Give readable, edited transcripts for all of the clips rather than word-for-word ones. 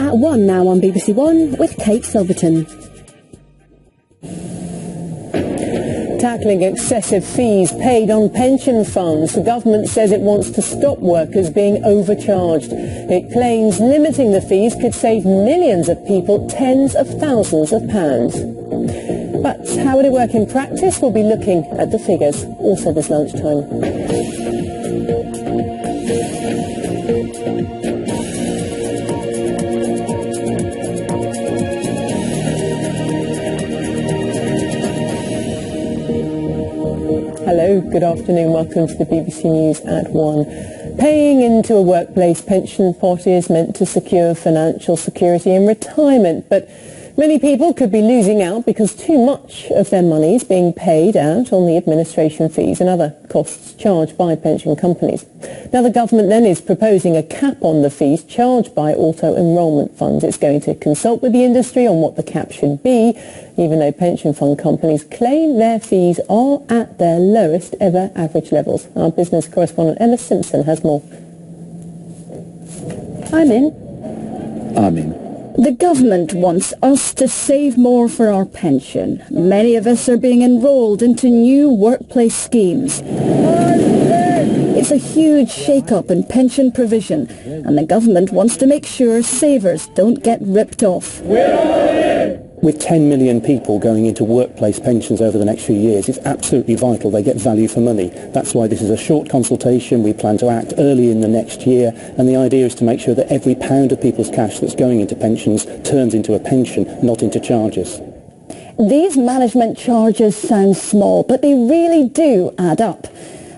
at 1 now on BBC One with Kate Silverton. Tackling excessive fees paid on pension funds, the government says it wants to stop workers being overcharged. It claims limiting the fees could save millions of people tens of thousands of pounds. But how would it work in practice? We'll be looking at the figures, also this lunchtime. Hello, good afternoon, welcome to the BBC News at 1. Paying into a workplace pension pot is meant to secure financial security in retirement, but many people could be losing out because too much of their money is being paid out on the administration fees and other costs charged by pension companies. Now the government then is proposing a cap on the fees charged by auto-enrolment funds. It's going to consult with the industry on what the cap should be, even though pension fund companies claim their fees are at their lowest ever average levels. Our business correspondent Emma Simpson has more. I'm in. The government wants us to save more for our pension. Many of us are being enrolled into new workplace schemes. It's a huge shake-up in pension provision, and the government wants to make sure savers don't get ripped off. With 10 million people going into workplace pensions over the next few years, it's absolutely vital they get value for money. That's why this is a short consultation. We plan to act early in the next year, and the idea is to make sure that every pound of people's cash that's going into pensions turns into a pension, not into charges. These management charges sound small, but they really do add up.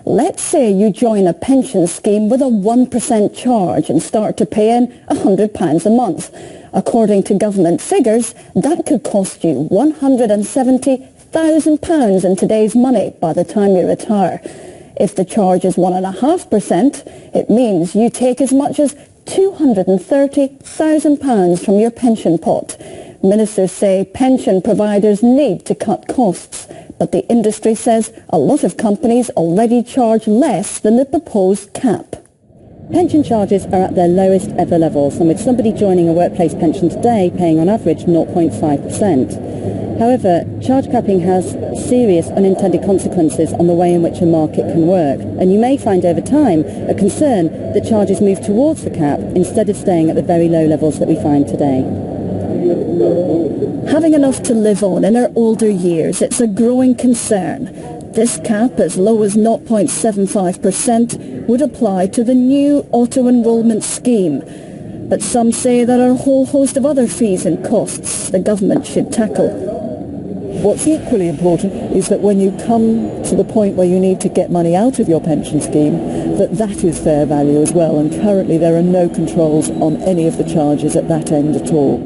Let's say you join a pension scheme with a 1% charge and start to pay in £100 a month. According to government figures, that could cost you £170,000 in today's money by the time you retire. If the charge is 1.5%, it means you take as much as £230,000 from your pension pot. Ministers say pension providers need to cut costs, but the industry says a lot of companies already charge less than the proposed cap. Pension charges are at their lowest ever levels, and with somebody joining a workplace pension today paying on average 0.5%. However, charge capping has serious unintended consequences on the way in which a market can work, and you may find over time a concern that charges move towards the cap instead of staying at the very low levels that we find today. Having enough to live on in our older years, it's a growing concern. This cap, as low as 0.75%, would apply to the new auto-enrolment scheme. But some say there are a whole host of other fees and costs the government should tackle. What's equally important is that when you come to the point where you need to get money out of your pension scheme, that is fair value as well, and currently there are no controls on any of the charges at that end at all.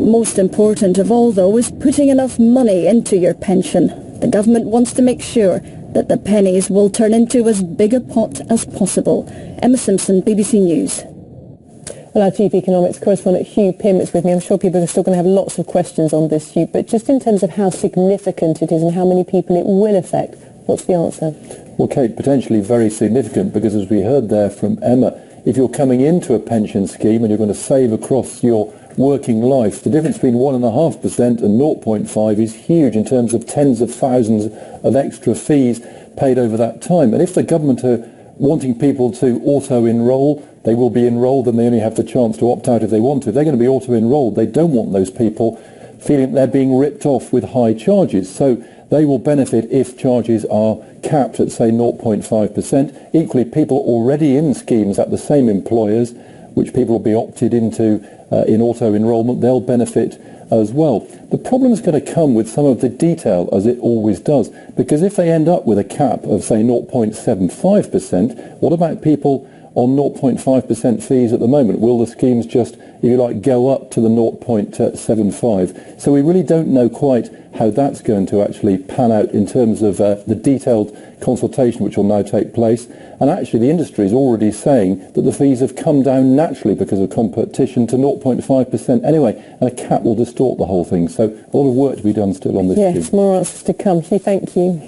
Most important of all, though, is putting enough money into your pension. The government wants to make sure that the pennies will turn into as big a pot as possible. Emma Simpson, BBC News. Well, our Chief Economics correspondent Hugh Pym is with me. I'm sure people are still going to have lots of questions on this, Hugh, but just in terms of how significant it is and how many people it will affect, what's the answer? Well, Kate, potentially very significant, because as we heard there from Emma, if you're coming into a pension scheme and you're going to save across your working life, the difference between 1.5% and 0.5 is huge in terms of tens of thousands of extra fees paid over that time. And if the government are wanting people to auto-enrol, they will be enrolled and they only have the chance to opt out if they want to. If they're going to be auto-enrolled, they don't want those people feeling they're being ripped off with high charges. So they will benefit if charges are capped at, say, 0.5%. Equally, people already in schemes at the same employers, which people will be opted into in auto-enrolment, they'll benefit as well. The problem is going to come with some of the detail, as it always does, because if they end up with a cap of, say, 0.75%, what about people on 0.5% fees at the moment? Will the schemes just, if you like, go up to the 0.75? So we really don't know quite how that's going to actually pan out in terms of the detailed consultation which will now take place. And actually the industry is already saying that the fees have come down naturally because of competition to 0.5% anyway, and a cap will distort the whole thing. So a lot of work to be done still on this. Yes, more answers to come. Thank you.